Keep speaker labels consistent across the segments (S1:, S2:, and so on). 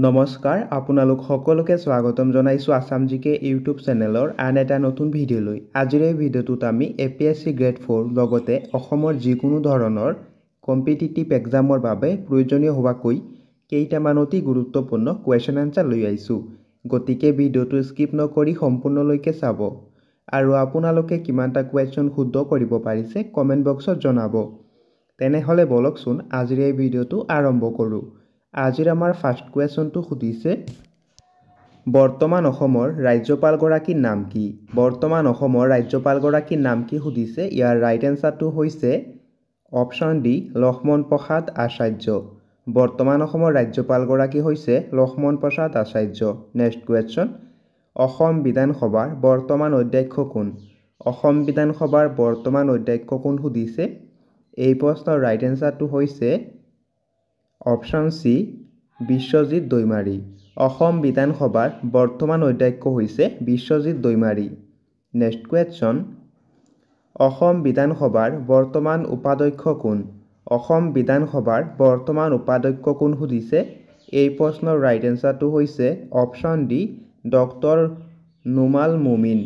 S1: নমস্কাৰ আপোনালোক সকলোকে স্বাগতম জনাইছো আসাম জিকে ইউটিউব চেনেলৰ আন এটা নতুন ভিডিঅ'লৈ। আজিৰ এই ভিডিঅ'টোত আমি APSC গ্ৰেড 4 লগতে অসমৰ যিকোনো ধৰণৰ কম্পিটিটিভ এক্সামৰ বাবে প্ৰয়োজনীয় হোৱাকৈ কেইটামান অতি গুৰুত্বপূৰ্ণ কুৱেশ্যন আনসাৰ লৈ আহিছোঁ। গতিকে ভিডিঅ'টো স্কিপ নকৰি সম্পূৰ্ণলৈকে চাব আৰু আপোনালোকে কিমানটা কুৱেশ্যন শুদ্ধ কৰিব পাৰিছে কমেণ্ট বক্সত জনাব। তেনেহ'লে বলকচোন আজিৰ এই ভিডিঅ'টো আৰম্ভ কৰোঁ। আজিৰ আমাৰ ফাৰ্ষ্ট কুৱেশ্যনটো সুধিছে বৰ্তমান অসমৰ ৰাজ্যপালগৰাকীৰ নাম কি? বৰ্তমান অসমৰ ৰাজ্যপালগৰাকীৰ নাম কি সুধিছে। ইয়াৰ ৰাইট এনসাৰটো হৈছে অপশ্যন ডি লক্ষ্মণ প্ৰসাদ আচাৰ্য। বৰ্তমান অসমৰ ৰাজ্যপালগৰাকী হৈছে লক্ষ্মণ প্ৰসাদ আচাৰ্য। নেক্সট কুৱেশ্যন অসম বিধানসভাৰ বৰ্তমান অধ্যক্ষ কোন? অসম বিধানসভাৰ বৰ্তমান অধ্যক্ষ কোন সুধিছে। এই প্ৰশ্নৰ ৰাইট এনসাৰটো হৈছে অপশ্যন চি বিশ্বজিৎ দৈমাৰী। অসম বিধানসভাৰ বৰ্তমান অধ্যক্ষ হৈছে বিশ্বজিৎ দৈমাৰী। নেক্সট কুৱেশ্যন অসম বিধানসভাৰ বৰ্তমান উপাধ্যক্ষ কোন? অসম বিধানসভাৰ বৰ্তমান উপাধ্যক্ষ কোন সুধিছে। এই প্ৰশ্নৰ ৰাইট এনসাৰটো হৈছে অপশ্যন ডি ডক্টৰ নুমাল মুমিন।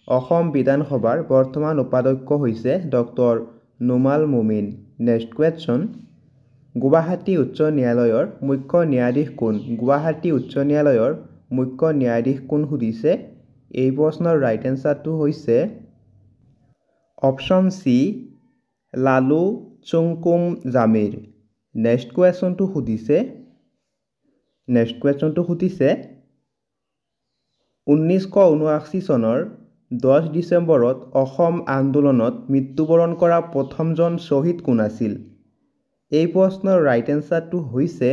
S1: অসম বিধানসভাৰ বৰ্তমান উপাধ্যক্ষ হৈছে ডক্টৰ নুমাল মুমিন। নেক্সট কুৱেশ্যন গুৱাহাটী উচ্চ ন্যায়ালয়ৰ মুখ্য ন্যায়াধীশ কোন? গুৱাহাটী উচ্চ ন্যায়ালয়ৰ মুখ্য ন্যায়াধীশ কোন সুধিছে। এই প্ৰশ্নৰ ৰাইট এনসাৰটো হৈছে option C Lalu Chungkum Jamir. Next কুৱেশ্যনটো সুধিছে 1979 চনৰ 10 ডিচেম্বৰত অসম আন্দোলনত মৃত্যুবৰণ কৰা প্ৰথমজন শ্বহীদ কোন আছিল। এই প্ৰশ্নৰ ৰাইট এনসাৰটো হৈছে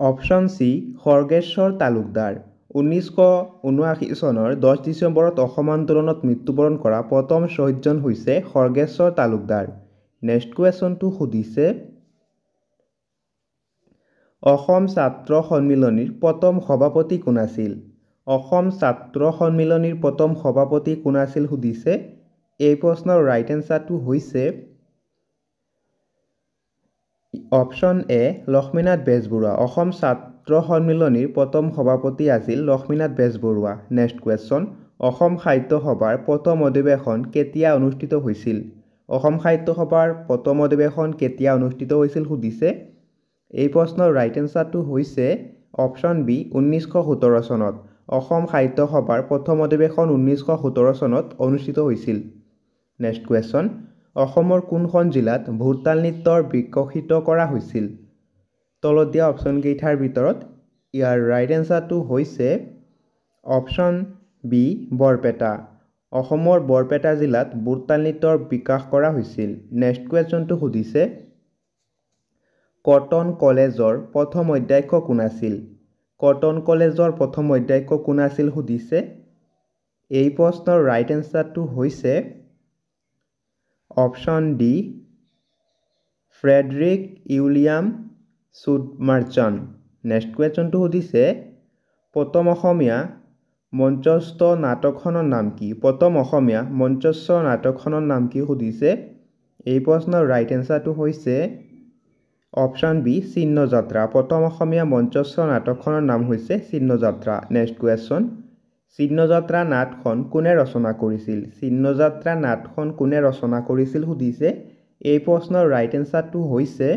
S1: অপশ্যন চি খৰ্গেশ্বৰ তালুকদাৰ। 1979 চনৰ 10 ডিচেম্বৰত অসম আন্দোলনত মৃত্যুবৰণ কৰা প্ৰথম শ্বহীদজন হৈছে খৰ্গেশ্বৰ তালুকদাৰ। নেক্সট কুৱেশ্যনটো সুধিছে অসম ছাত্ৰ সন্মিলনীৰ প্ৰথম সভাপতি কোন আছিল। অসম ছাত্ৰ সন্মিলনীৰ প্ৰথম সভাপতি কোন আছিল সুধিছে। এই প্ৰশ্নৰ ৰাইট এনসাৰটো হৈছে অপশ্যন এ লক্ষ্মীনাথ বেজবৰুৱা। অসম ছাত্ৰ সন্মিলনীৰ প্ৰথম সভাপতি আছিল লক্ষ্মীনাথ বেজবৰুৱা। নেক্সট কুৱেশ্যন অসম সাহিত্য সভাৰ প্ৰথম অধিৱেশন কেতিয়া অনুষ্ঠিত হৈছিল। অসম সাহিত্য সভাৰ প্ৰথম অধিৱেশন কেতিয়া অনুষ্ঠিত হৈছিল সুধিছে। এই প্ৰশ্নৰ ৰাইট এনসাৰটো হৈছে অপশ্যন বি 1917 চনত। অসম সাহিত্য সভাৰ প্ৰথম অধিৱেশন 1917 চনত অনুষ্ঠিত হৈছিল। নেক্সট কুৱেশ্যন অসমৰ কোনখন জিলাত ভোৰতাল নৃত্য বিকশিত কৰা হৈছিল। তলত দিয়া অপশ্যনকেইটাৰ ভিতৰত ইয়াৰ ৰাইট এনসাৰটো হৈছে অপশ্যন বি বৰপেটা। অসমৰ বৰপেটা জিলাত ভোৰতাল নৃত্যৰ বিকাশ কৰা হৈছিল। নেক্সট কুৱেশ্যনটো সুধিছে কটন কলেজৰ প্ৰথম অধ্যক্ষ কোন আছিল। কটন কলেজৰ প্ৰথম অধ্যক্ষ কোন আছিল সুধিছে। এই প্ৰশ্নৰ ৰাইট এনসাৰটো হৈছে option D Frederick William Sudmersen. Next কুৱেশ্যনটো সুধিছে প্ৰথম অসমীয়া মঞ্চস্থ নাটকখনৰ নাম কি। প্ৰথম অসমীয়া মঞ্চস্থ নাটকখনৰ নাম কি সুধিছে। এই প্ৰশ্নৰ ৰাইট এনসাৰটো হৈছে অপশ্যন বি চিহ্নযাত্ৰা। প্ৰথম অসমীয়া মঞ্চস্থ নাটকখনৰ নাম হৈছে চিহ্নযাত্ৰা। নেক্সট কুৱেশ্যন চিহ্নযাত্ৰা নাটখন কোনে ৰচনা কৰিছিল। চিহ্নযাত্ৰা নাটখন কোনে ৰচনা কৰিছিল সুধিছে। এই প্ৰশ্নৰ ৰাইট এনসাৰটো হৈছে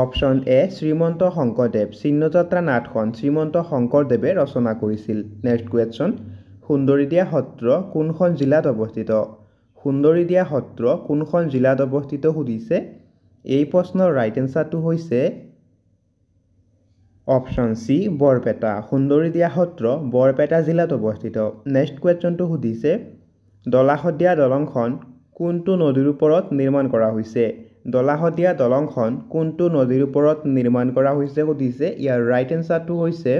S1: অপশ্যন এ শ্ৰীমন্ত শংকৰদেৱ। চিহ্নযাত্ৰা নাটখন শ্ৰীমন্ত শংকৰদেৱে ৰচনা কৰিছিল। নেক্সট কুৱেশ্যন সুন্দৰীদিয়া সত্ৰ কোনখন জিলাত অৱস্থিত। সুন্দৰীদিয়া সত্ৰ কোনখন জিলাত অৱস্থিত সুধিছে। এই প্ৰশ্নৰ ৰাইট এনসাৰটো হৈছে অপশ্যন চি বৰপেটা। সুন্দৰীদিয়া সত্ৰ বৰপেটা জিলাত অৱস্থিত। নেক্সট কুৱেশ্যনটো সুধিছে দলাশদিয়া দলংখন কোনটো নদীৰ ওপৰত নিৰ্মাণ কৰা হৈছে। দলাশদিয়া দলংখন কোনটো নদীৰ ওপৰত নিৰ্মাণ কৰা হৈছে সুধিছে। ইয়াৰ ৰাইট এনসাৰটো হৈছে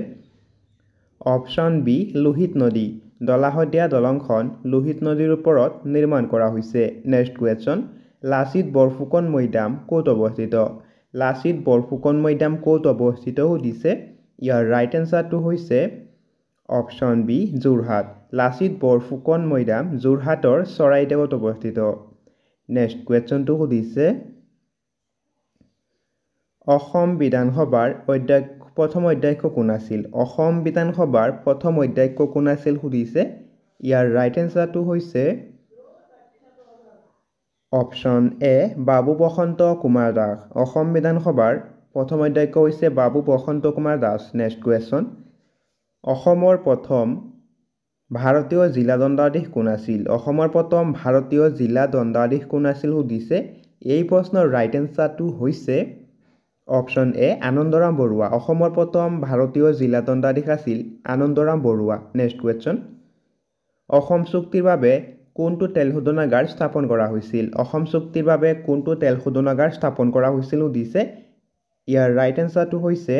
S1: অপশ্যন বি লোহিত নদী। দলাশদিয়া দলংখন লোহিত নদীৰ ওপৰত নিৰ্মাণ কৰা হৈছে। নেক্সট কুৱেশ্যন লাচিত বৰফুকন মৈদাম ক'ত অৱস্থিত। লাচিত বৰফুকন মৈদাম ক'ত অৱস্থিত সুধিছে। ইয়াৰ ৰাইট এনসাৰটো হৈছে অপশ্যন বি যোৰহাট। লাচিত বৰফুকন মৈদাম যোৰহাটৰ চৰাইদেউত অৱস্থিত। নেক্সট কুৱেশ্যনটো সুধিছে অসম বিধানসভাৰ প্ৰথম অধ্যক্ষ কোন আছিল অসম বিধানসভাৰ প্ৰথম অধ্যক্ষ কোন আছিল সুধিছে ইয়াৰ ৰাইট এনসাৰটো হৈছে অপশন এ বাবু বসন্ত কুমাৰ দাস অসম বিধানসভাৰ প্ৰথম অধ্যক্ষ হৈছে বাবু বসন্ত কুমাৰ দাস নেক্সট কোৱেশ্চন অসমৰ প্ৰথম ভাৰতীয় জিলা দণ্ডাধীশ কোন আছিল অসমৰ প্ৰথম ভাৰতীয় জিলা দণ্ডাধীশ কোন আছিল সুধিছে এই প্ৰশ্নৰ ৰাইট এনসাৰটো হৈছে অপশন এ আনন্দৰাম বৰুৱা অসমৰ প্ৰথম ভাৰতীয় জিলা দণ্ডাধীশ আছিল আনন্দৰাম বৰুৱা নেক্সট কোৱেশ্চন অসম চুক্তিৰ বাবে কোনটো তেল শোধনাগাৰ স্থাপন কৰা হৈছিল অসম চুক্তিৰ বাবে কোনটো তেল শোধনাগাৰ স্থাপন কৰা হৈছিল সুধিছে ইয়াৰ ৰাইট এনসাৰটো হৈছে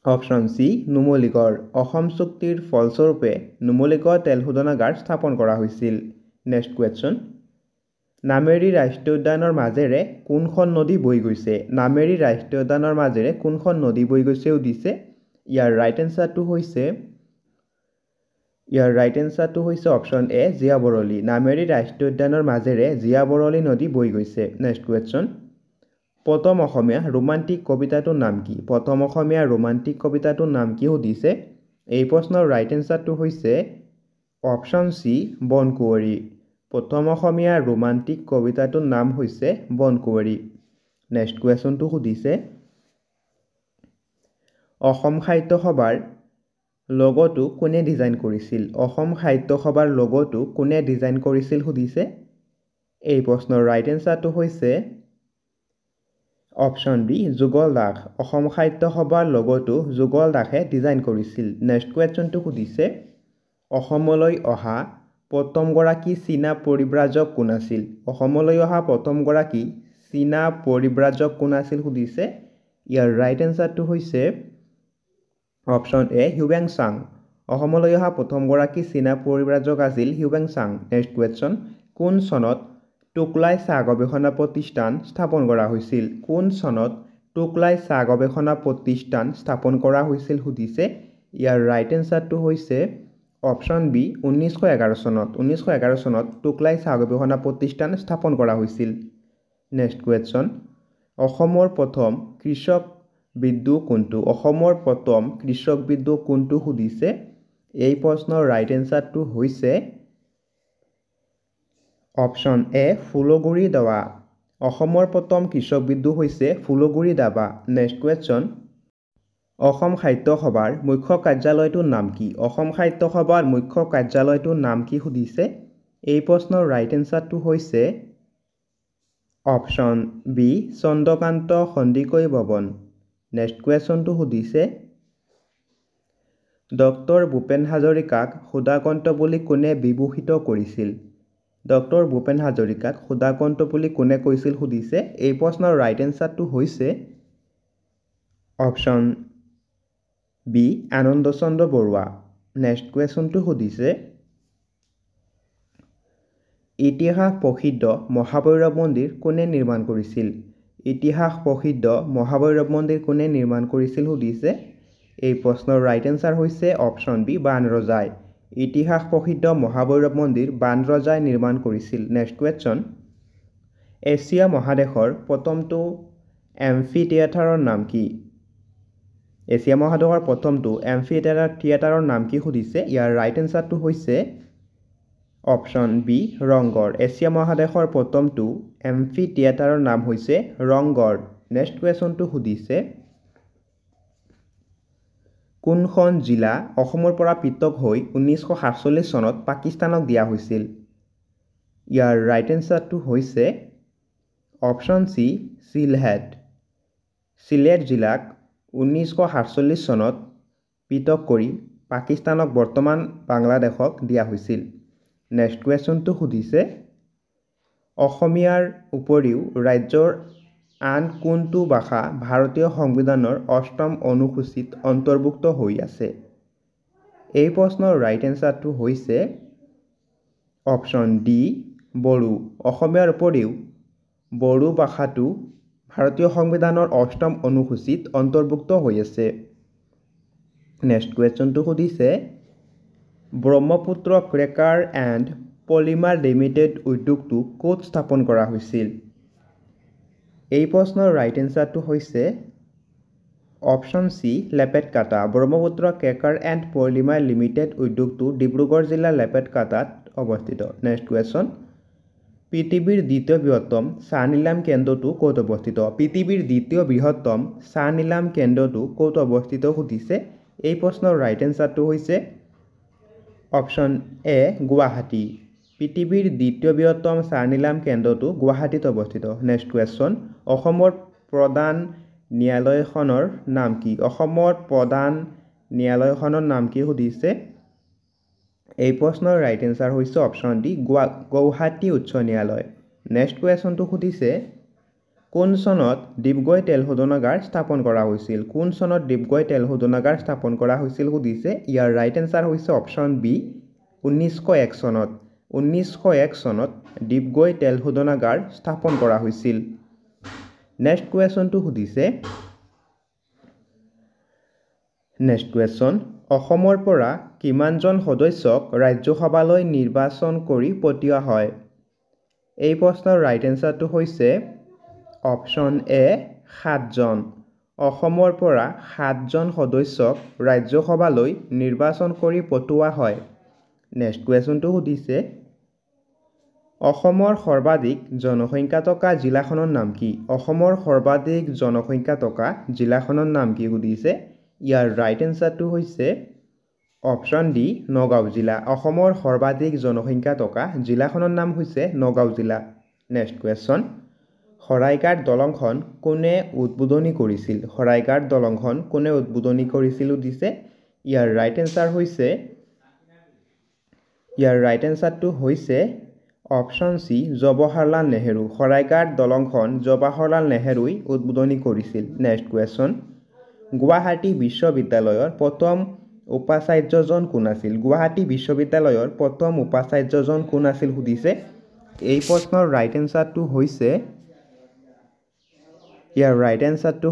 S1: অপশন সি নুমলীগড় অসম চুক্তিৰ ফলস্বৰূপে নুমলীগড় তেল শোধনাগাৰ স্থাপন কৰা হৈছিল নেক্সট কোৱেশ্চন নামেৰি ৰাষ্ট্ৰীয় উদ্যানৰ মাজেৰে কোনখন নদী বৈ গৈছে নামেৰি ৰাষ্ট্ৰীয় উদ্যানৰ মাজেৰে কোনখন নদী বৈ গৈছে সুধিছে ইয়াৰ ৰাইট এনসাৰটো হৈছে অপশন এ জিয়াবৰলী নামেৰি ৰাষ্ট্ৰীয় উদ্যানৰ মাজেৰে জিয়াবৰলী নদী বৈ গৈছে নেক্সট কোৱেশ্চন প্ৰথম অসমীয়া ৰোমান্টিক কবিতাটোৰ নাম কি প্ৰথম অসমীয়া ৰোমান্টিক কবিতাটোৰ নাম কি সুধিছে এই প্ৰশ্নৰ ৰাইট এনসাৰটো হৈছে অপশন সি বনকুঁৱৰী প্ৰথম অসমীয়া ৰোমান্টিক কবিতাটোৰ নাম হৈছে বনকুঁৱৰী নেক্সট কুৱেশ্যনটো সুধিছে অসম সাহিত্য সভাৰ লগোটো কোনে ডিজাইন কৰিছিল অসম সাহিত্য সভাৰ লগোটো কোনে ডিজাইন কৰিছিল সুধিছে এই প্ৰশ্নৰ ৰাইট এনসাৰটো হৈছে অপশন বি যুগল দাস অসম সাহিত্য সভাৰ লগোটো যুগল দাসে ডিজাইন কৰিছিল নেক্সট কুৱেশ্যনটো সুধিছে অসমলৈ অহা প্ৰথমগৰাকী চীনা পৰিব্ৰাজক কোন আছিল অসমলৈ অহা প্ৰথমগৰাকী চীনা পৰিব্ৰাজক কোন আছিল সুধিছে ইয়াৰ ৰাইট এনসাৰটো হৈছে অপশন এ হিউৱেন চাং অসমলৈ অহা প্ৰথমগৰাকী চীনা পৰিব্ৰাজক আছিল হিউৱেন চাং নেক্সট কুৱেশ্যন কোন চনত টুকলাই চাহ গৱেষণা প্ৰতিষ্ঠান স্থাপন কৰা হৈছিল কোন চনত টুকলাই চাহ গৱেষণা প্ৰতিষ্ঠান স্থাপন কৰা হৈছিল সুধিছে ইয়াৰ ৰাইট এনসাৰটো হৈছে অপশন বি 1911 চনত টুকলাই চাহ গৱেষণা প্ৰতিষ্ঠান স্থাপন কৰা হৈছিল নেক্সট কুৱেশ্যন অসমৰ প্ৰথম কৃষক বিদ্ৰোহ কোনটো অসমৰ প্ৰথম কৃষক বিদ্ৰোহ কোনটো সুধিছে এই প্ৰশ্নৰ ৰাইট এনসাৰটো হৈছে অপশন এ ফুলগুৰি দাৱা অসমৰ প্ৰথম কৃষক বিদ্ৰোহ হৈছে ফুলগুৰি দাৱা নেক্সট কুৱেশ্যন অসম সাহিত্য সভাৰ মুখ্য কাৰ্যালয়টোৰ নাম কি অসম সাহিত্য সভাৰ মুখ্য কাৰ্যালয়টোৰ নাম কি সুধিছে এই প্ৰশ্নৰ ৰাইট এনসাৰটো হৈছে অপশন বি চন্দ্ৰকান্ত সন্দিকৈ ভৱন নেক্সট কুৱেশ্যনটো সুধিছে ডক্টৰ ভূপেন হাজৰিকাক সুধাকণ্ঠ বুলি কোনে বিভূষিত কৰিছিল ডক্টৰ ভূপেন হাজৰিকাক সুধাকণ্ঠ বুলি কোনে কৈছিল সুধিছে এই প্ৰশ্নৰ ৰাইট এনসাৰটো হৈছে অপশন বি আনন্দ চন্দ্ৰ বৰুৱা নেক্সট কুৱেশ্যনটো সুধিছে ইতিহাস প্ৰসিদ্ধ মহাভৈৰৱ মন্দিৰ কোনে নিৰ্মাণ কৰিছিল ইতিহাস প্ৰসিদ্ধ মহাভৈৰৱ মন্দিৰ কোনে নিৰ্মাণ কৰিছিল সুধিছে এই প্ৰশ্নৰ ৰাইট এনসাৰ হৈছে অপশন বি বাণ ৰজাই ইতিহাস প্ৰসিদ্ধ মহাভৈৰৱ মন্দিৰ বাণ ৰজাই নিৰ্মাণ কৰিছিল নেক্সট কুৱেশ্যন এছিয়া মহাদেশৰ প্ৰথমটো এম্ফি থিয়েটাৰৰ নাম কি এছিয়া মহাদেশৰ প্ৰথমটো এম্ফি থিয়েটাৰৰ নাম কি সুধিছে ইয়াৰ ৰাইট এনসাৰটো হৈছে অপশন বি ৰংঘৰ এছিয়া মহাদেশৰ প্ৰথমটো এম্ফি থিয়েটাৰৰ নাম হৈছে ৰংঘৰ নেক্সট কুৱেশ্যনটো সুধিছে কোনখন জিলা অসমৰ পৰা পৃথক হৈ 1947 চনত পাকিস্তানক দিয়া হৈছিল ইয়াৰ ৰাইট এনসাৰটো হৈছে অপশন সি চিলেট জিলাক 1947 চনত পৃথক কৰি পাকিস্তানক বৰ্তমান বাংলাদেশক দিয়া হৈছিল নেক্সট কুৱেশ্যনটো সুধিছে অসমীয়াৰ উপৰিও ৰাজ্যৰ আন কোনটো ভাষা ভাৰতীয় সংবিধানৰ ৮ম অনুসূচীত অন্তৰ্ভুক্ত হৈ আছে এই প্ৰশ্নৰ ৰাইট এনসাৰটো হৈছে অপশন ডি বড়ো অসমীয়াৰ উপৰিও বড়ো ভাষাটো ভাৰতীয় সংবিধানৰ ৮ম অনুসূচীত অন্তৰ্ভুক্ত হৈ আছে নেক্সট কুৱেশ্যনটো সুধিছে Brahmaputra cracker and polymer limited উদ্যোগটো ক'ত স্থাপন কৰা হৈছিল এই প্ৰশ্নৰ ৰাইট এনসাৰটো হৈছে option C Lepetkata. Brahmaputra cracker and polymer limited উদ্যোগটো ডিব্ৰুগড় জিলাৰ লেপেটকাটাত অৱস্থিত। নেক্সট কুৱেশ্যন, পৃথিৱীৰ দ্বিতীয় বৃহত্তম চাহ নিলাম কেন্দ্ৰটো ক'ত অৱস্থিত? পৃথিৱীৰ দ্বিতীয় বৃহত্তম চাহ নিলাম কেন্দ্ৰটো ক'ত অৱস্থিত সুধিছে। এই প্ৰশ্নৰ ৰাইট এনসাৰটো হৈছে অপশ্যন এ গুৱাহাটী। পৃথিৱীৰ দ্বিতীয় বৃহত্তম চাহ নিলাম কেন্দ্ৰটো গুৱাহাটীত অৱস্থিত। নেক্সট কুৱেশ্যন, অসমৰ প্ৰধান ন্যায়ালয়খনৰ নাম কি? অসমৰ প্ৰধান ন্যায়ালয়খনৰ নাম কি সুধিছে। এই প্ৰশ্নৰ ৰাইট এনসাৰ হৈছে অপশ্যন ডি গুৱাহাটী উচ্চ ন্যায়ালয়। নেক্সট কুৱেশ্যনটো সুধিছে কোন চনত ডিগবৈ তেল শোধনাগাৰ স্থাপন কৰা হৈছিল? কোন চনত ডিগবৈ তেল শোধনাগাৰ স্থাপন কৰা হৈছিল সুধিছে। ইয়াৰ ৰাইট এনসাৰ হৈছে অপশ্যন বি 1901 চনত। 1901 চনত ডিগবৈ তেল শোধনাগাৰ স্থাপন কৰা হৈছিল। নেক্সট কুৱেশ্যনটো সুধিছে অসমৰ পৰা কিমানজন সদস্যক ৰাজ্যসভালৈ নিৰ্বাচন কৰি পঠিওৱা হয়? এই প্ৰশ্নৰ ৰাইট এনসাৰটো হৈছে অপশ্যন এ 7জন। অসমৰ পৰা 7জন সদস্যক ৰাজ্যসভালৈ নিৰ্বাচন কৰি পঠিওৱা হয়। নেক্সট কুৱেশ্যনটো সুধিছে অসমৰ সৰ্বাধিক জনসংখ্যা থকা জিলাখনৰ নাম কি? অসমৰ সৰ্বাধিক জনসংখ্যা থকা জিলাখনৰ নাম কি সুধিছে। ইয়াৰ ৰাইট এনসাৰটো হৈছে অপশ্যন ডি নগাঁও জিলা। অসমৰ সৰ্বাধিক জনসংখ্যা থকা জিলাখনৰ নাম হৈছে নগাঁও জিলা। নেক্সট কুৱেশ্যন, শৰাইঘাট দলংখন কোনে উদ্বোধনী কৰিছিল? শৰাইঘাট দলংখন কোনে উদ্বোধনী কৰিছিল সুধিছে। ইয়াৰ ৰাইট এনসাৰটো হৈছে অপশ্যন চি জৱাহৰলাল নেহেৰু। শৰাইঘাট দলংখন জৱাহৰলাল নেহেৰুই উদ্বোধনী কৰিছিল। নেক্সট কুৱেশ্যন, গুৱাহাটী বিশ্ববিদ্যালয়ৰ প্ৰথম উপাচাৰ্যজন কোন আছিল? গুৱাহাটী বিশ্ববিদ্যালয়ৰ প্ৰথম উপাচাৰ্যজন কোন আছিল সুধিছে। এই প্ৰশ্নৰ ৰাইট এনসাৰটো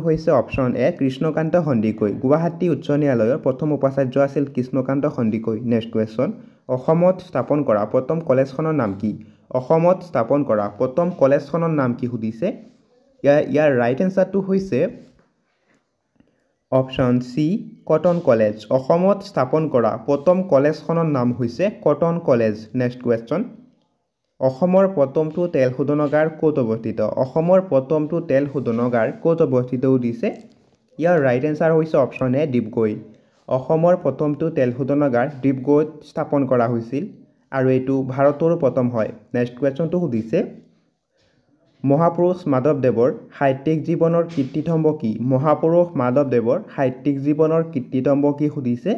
S1: হৈছে অপশ্যন এ কৃষ্ণকান্ত সন্দিকৈ। গুৱাহাটী উচ্চ ন্যায়ালয়ৰ প্ৰথম উপাচাৰ্য আছিল কৃষ্ণকান্ত সন্দিকৈ। নেক্সট কুৱেশ্যন, অসমত স্থাপন কৰা প্ৰথম কলেজখনৰ নাম কি? অসমত স্থাপন কৰা প্ৰথম কলেজখনৰ নাম কি সুধিছে। ইয়াৰ ৰাইট এনসাৰটো হৈছে অপশ্যন চি কটন কলেজ। অসমত স্থাপন কৰা প্ৰথম কলেজখনৰ নাম হৈছে কটন কলেজ। নেক্সট কুৱেশ্যন, অসমৰ প্ৰথমটো তেল শোধনাগাৰ ক'ত অৱস্থিত? অসমৰ প্ৰথমটো তেল শোধনাগাৰ ক'ত অৱস্থিত সুধিছে। ইয়াৰ ৰাইট এনসাৰ হৈছে অপশ্যন এ ডিগবৈ। অসমৰ প্ৰথমটো তেল শোধনাগাৰ ডিগবৈত স্থাপন কৰা হৈছিল আৰু এইটো ভাৰতৰো প্ৰথম হয়। নেক্সট কুৱেশ্যনটো সুধিছে মহাপুৰুষ মাধৱদেৱৰ সাহিত্যিক জীৱনৰ কীৰ্তিস্তম্ভ কি? মহাপুৰুষ মাধৱদেৱৰ সাহিত্যিক জীৱনৰ কীৰ্তিস্তম্ভ কি সুধিছে।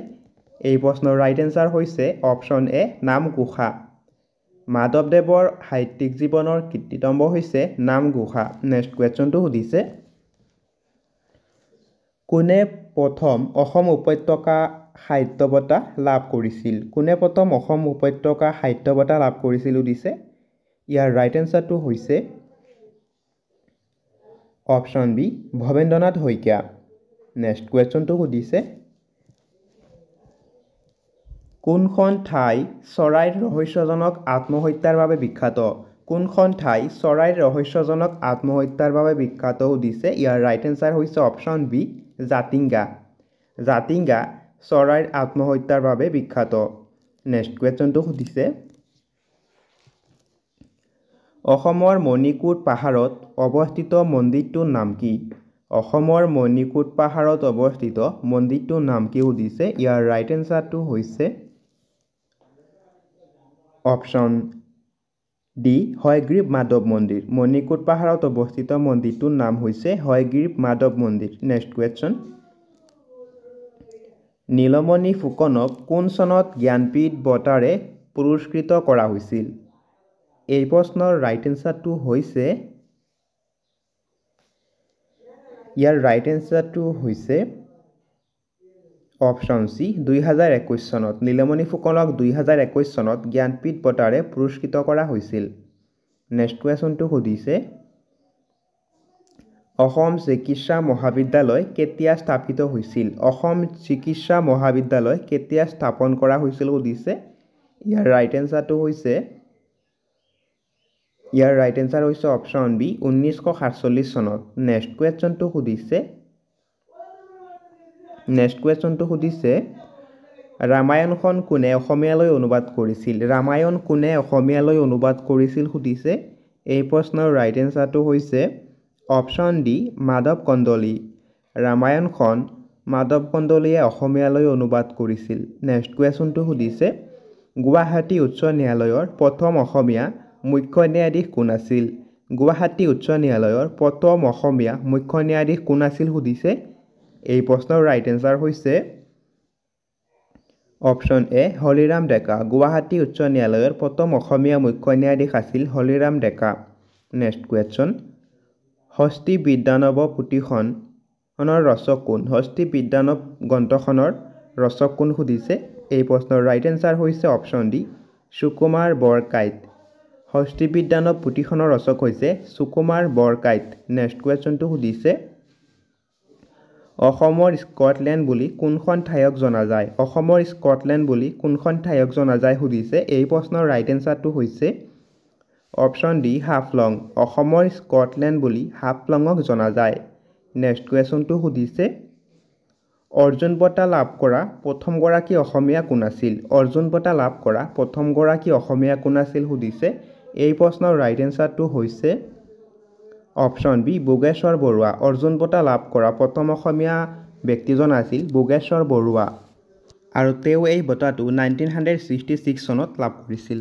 S1: এই প্ৰশ্নৰ ৰাইট এনসাৰ হৈছে অপশ্যন এ নামঘোষা। মাধৱদেৱৰ সাহিত্যিক জীৱনৰ কীৰ্তিস্তম্ভ হৈছে নামঘোষা। নেক্সট কুৱেশ্যনটো সুধিছে কোনে প্ৰথম অসম উপত্যকা সাহিত্য বঁটা লাভ কৰিছিল? কোনে প্ৰথম অসম উপত্যকা সাহিত্য বঁটা লাভ কৰিছিল সুধিছে। ইয়াৰ ৰাইট এনসাৰটো হৈছে option B Bhabendranath Saikia. Next কুৱেশ্যনটো সুধিছে কোনখন ঠাই চৰাইৰ ৰহস্যজনক আত্মহত্যাৰ বাবে বিখ্যাত? কোনখন ঠাই চৰাইৰ ৰহস্যজনক আত্মহত্যাৰ বাবে বিখ্যাত সুধিছে। ইয়াৰ ৰাইট এনসাৰ হৈছে অপশ্যন বি জাতিংগা। জাতিংগা চৰাইৰ আত্মহত্যাৰ বাবে বিখ্যাত। নেক্সট কুৱেশ্যনটো সুধিছে অসমৰ মণিকোট পাহাৰত অৱস্থিত মন্দিৰটোৰ নাম কি? অসমৰ মণিকোট পাহাৰত অৱস্থিত মন্দিৰটোৰ নাম কি সুধিছে। ইয়াৰ ৰাইট এনসাৰটো হৈছে অপশ্যন ডি হয়গ্ৰীৱ মাধৱ মন্দিৰ। মণিকোট পাহাৰত অৱস্থিত মন্দিৰটোৰ নাম হৈছে হয়গ্ৰীৱ মাধৱ মন্দিৰ। নেক্সট কুৱেশ্যন, নীলমণি ফুকনক কোন চনত জ্ঞানপীঠ বঁটাৰে পুৰস্কৃত কৰা হৈছিল? এই প্ৰশ্নৰ ৰাইট এনসাৰটো হৈছে অপশ্যন চি 2021 চনত। নীলমণি ফুকনক 2021 চনত জ্ঞানপীঠ বঁটাৰে পুৰস্কৃত কৰা হৈছিল। নেক্সট কুৱেশ্যনটো সুধিছে অসম চিকিৎসা মহাবিদ্যালয় কেতিয়া স্থাপিত হৈছিল? অসম চিকিৎসা মহাবিদ্যালয় কেতিয়া স্থাপন কৰা হৈছিল সুধিছে। ইয়াৰ ৰাইট এনসাৰটো হৈছে ইয়াৰ ৰাইট এনচাৰ হৈছে অপশ্যন বি 1947 চনত। নেক্সট কুৱেশ্যনটো সুধিছে ৰামায়ণখন কোনে অসমীয়ালৈ অনুবাদ কৰিছিল? ৰামায়ণ কোনে অসমীয়ালৈ অনুবাদ কৰিছিল সুধিছে। এই প্ৰশ্নৰ ৰাইট এনচাৰটো হৈছে অপশ্যন ডি মাধৱ কন্দলী। ৰামায়ণখন মাধৱ কন্দলীয়ে অসমীয়ালৈ অনুবাদ কৰিছিল। নেক্সট কুৱেশ্যনটো সুধিছে গুৱাহাটী উচ্চ ন্যায়ালয়ৰ প্ৰথম অসমীয়া মুখ্য ন্যায়াধীশ কোন আছিল? গুৱাহাটী উচ্চ ন্যায়ালয়ৰ প্ৰথম অসমীয়া মুখ্য ন্যায়াধীশ কোন আছিল সুধিছে। এই প্ৰশ্নৰ ৰাইট এনচাৰ হৈছে অপশ্যন এ হলিৰাম ডেকা। গুৱাহাটী উচ্চ ন্যায়ালয়ৰ প্ৰথম অসমীয়া মুখ্য ন্যায়াধীশ আছিল হলিৰাম ডেকা। নেক্সট কুৱেশ্যন হস্তি বিদ্যানৱ পুথিখনৰ ৰচক কোন? হস্তি বিদ্যানৱ গ্ৰন্থখনৰ ৰচক কোন সুধিছে। এই প্ৰশ্নৰ ৰাইট এনচাৰ হৈছে অপশ্যন ডি সুকুমাৰ বৰকাইত। হস্তি বিদ্যানৱ পুথিখনৰ ৰচক হৈছে সুকুমাৰ বৰকাইত। নেক্সট কুৱেশ্যনটো সুধিছে অসমৰ স্কটলেণ্ড বুলি কোনখন ঠাইক জনা যায়? অসমৰ স্কটলেণ্ড বুলি কোনখন ঠাইক জনা যায় সুধিছে। এই প্ৰশ্নৰ ৰাইট এনচাৰটো হৈছে অপশ্যন ডি হাফলং। অসমৰ স্কটলেণ্ড বুলি হাফলঙক জনা যায়। নেক্সট কুৱেশ্যনটো সুধিছে অৰ্জুন বঁটা লাভ কৰা প্ৰথমগৰাকী অসমীয়া কোন আছিল? অৰ্জুন বঁটা লাভ কৰা প্ৰথমগৰাকী অসমীয়া কোন আছিল সুধিছে। এই প্ৰশ্নৰ ৰাইট এনচাৰটো হৈছে অপশ্যন বি বোগেশ্বৰ বৰুৱা। অৰ্জুন বঁটা লাভ কৰা প্ৰথম অসমীয়া ব্যক্তিজন আছিল বোগেশ্বৰ বৰুৱা আৰু তেওঁ এই বঁটাটো 1966 চনত লাভ কৰিছিল।